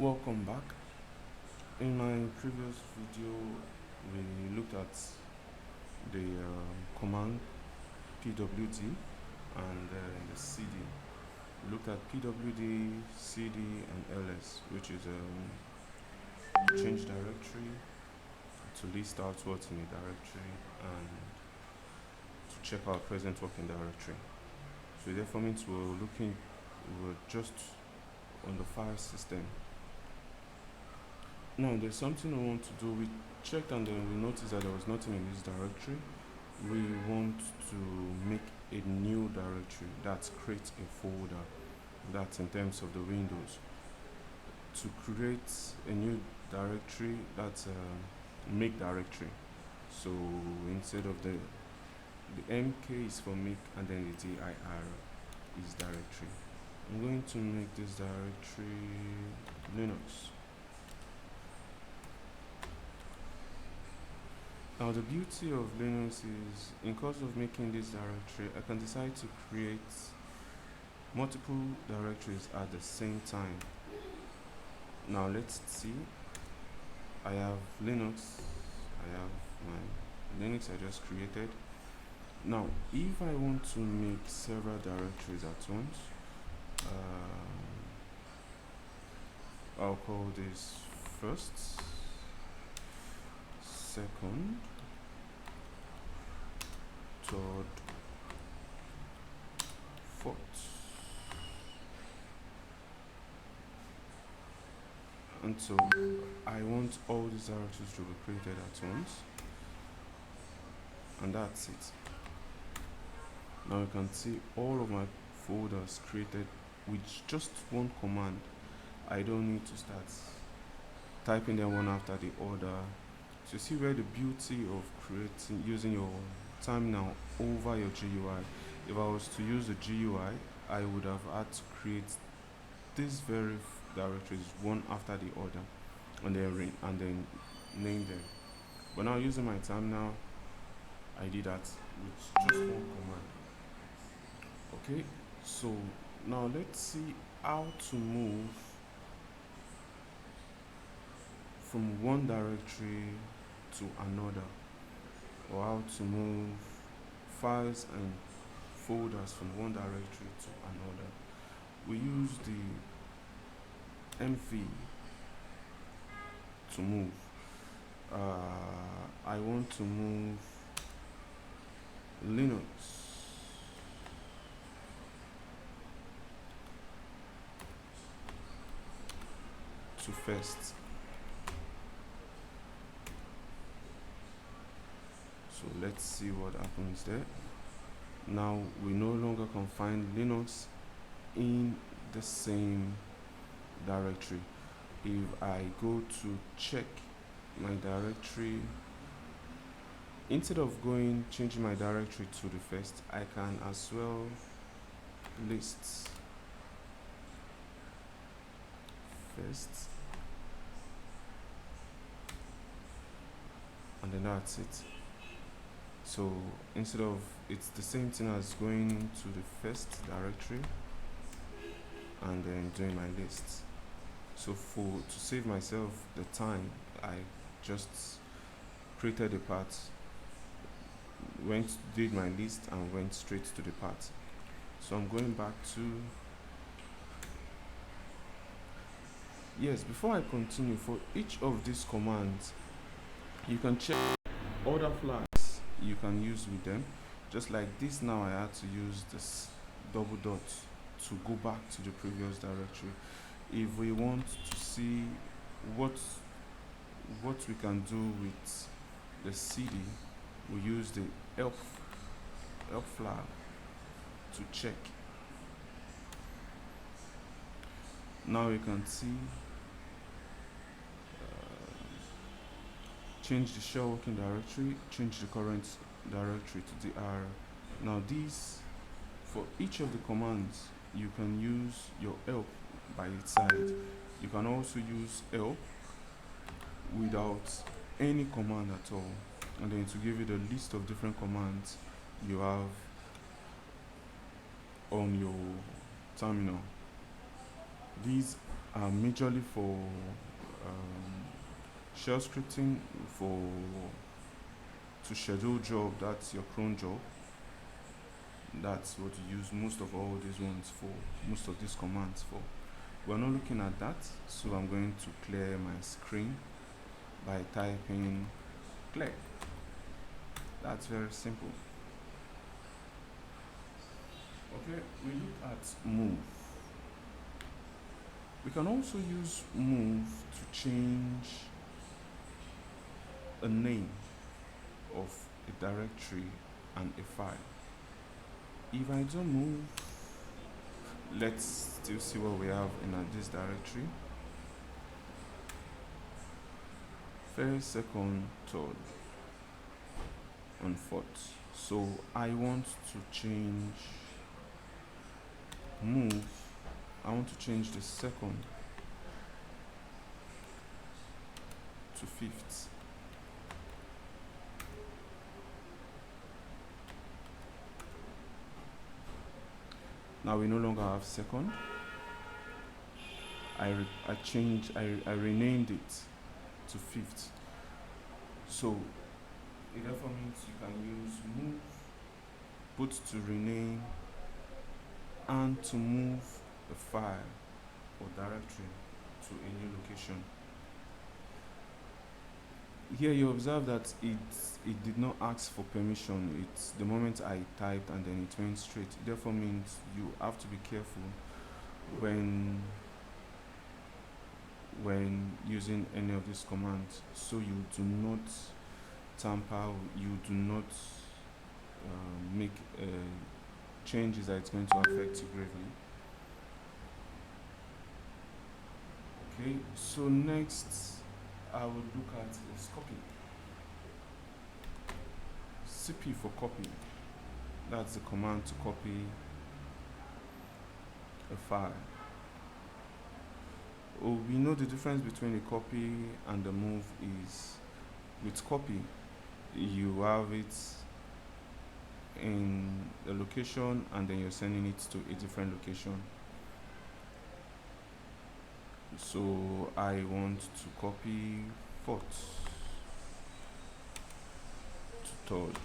Welcome back. In my previous video, we looked at the command pwd and the cd. We looked at pwd, cd, and ls, which is change directory, to list out what's in a directory, and to check our present working directory. So therefore means we're just on the file system. Now there's something we want to do. We checked and then we noticed that there was nothing in this directory. We want to make a new directory, that's create a folder. That's in terms of the Windows. To create a new directory, that's a make directory. So instead of the MK is for make, and then the dir is directory. I'm going to make this directory Linux. Now the beauty of Linux is, in course of making this directory, I can decide to create multiple directories at the same time. Now let's see. I have Linux. I have my Linux I just created. Now if I want to make several directories at once, I'll call this first, second, third, fourth, and so I want all these directories to be created at once, and that's it. Now you can see all of my folders created with just one command. I don't need to start typing them one after the other. So see where the beauty of using your terminal over your GUI. If I was to use the GUI, I would have had to create these very directories one after the other and then name them. But now using my terminal, I did that with just one command. Okay, so now let's see how to move from one directory to another, or how to move files and folders from one directory to another. We use the MV to move. I want to move Linux to first. So let's see what happens there. Now we no longer can find Linux in the same directory. If I go to check my directory, instead of changing my directory to the first, I can as well list first, and then that's it. So instead of, it's the same thing as going to the first directory and then doing my list. So to save myself the time, I just created a path, did my list and went straight to the path. So I'm going back to, yes, before I continue, for each of these commands you can check other flags you can use with them. Just like this, now I had to use this double dot to go back to the previous directory. If we want to see what we can do with the CD, we use the help flag to check. Now you can see change the shell working directory, change the current directory to dir. Now these, for each of the commands, you can use your help by its side. You can also use help without any command at all, and then to give you the list of different commands you have on your terminal. These majorly for shell scripting, for to schedule job. That's your cron job. That's what you use most of all these ones for, most of these commands for. We're not looking at that, so I'm going to clear my screen by typing clear. That's very simple. Okay, we look at move. We can also use move to change a name of a directory and a file. If I do move, let's still see what we have in this directory. First, second, third, and fourth. So I want to change move. I want to change the second to fifth. Now we no longer have second. I renamed it to fifth. So it therefore means you can use move, both to rename and to move a file or directory to a new location. Here you observe that it did not ask for permission. It's the moment I typed and then it went straight. It therefore means you have to be careful when using any of these commands, so you do not tamper, you do not make changes that it's going to affect you gravely. Okay, so next I would look at is copy. CP for copy. That's the command to copy a file. Oh, we know the difference between a copy and a move is with copy you have it in a location and then you're sending it to a different location. So I want to copy fourth to third.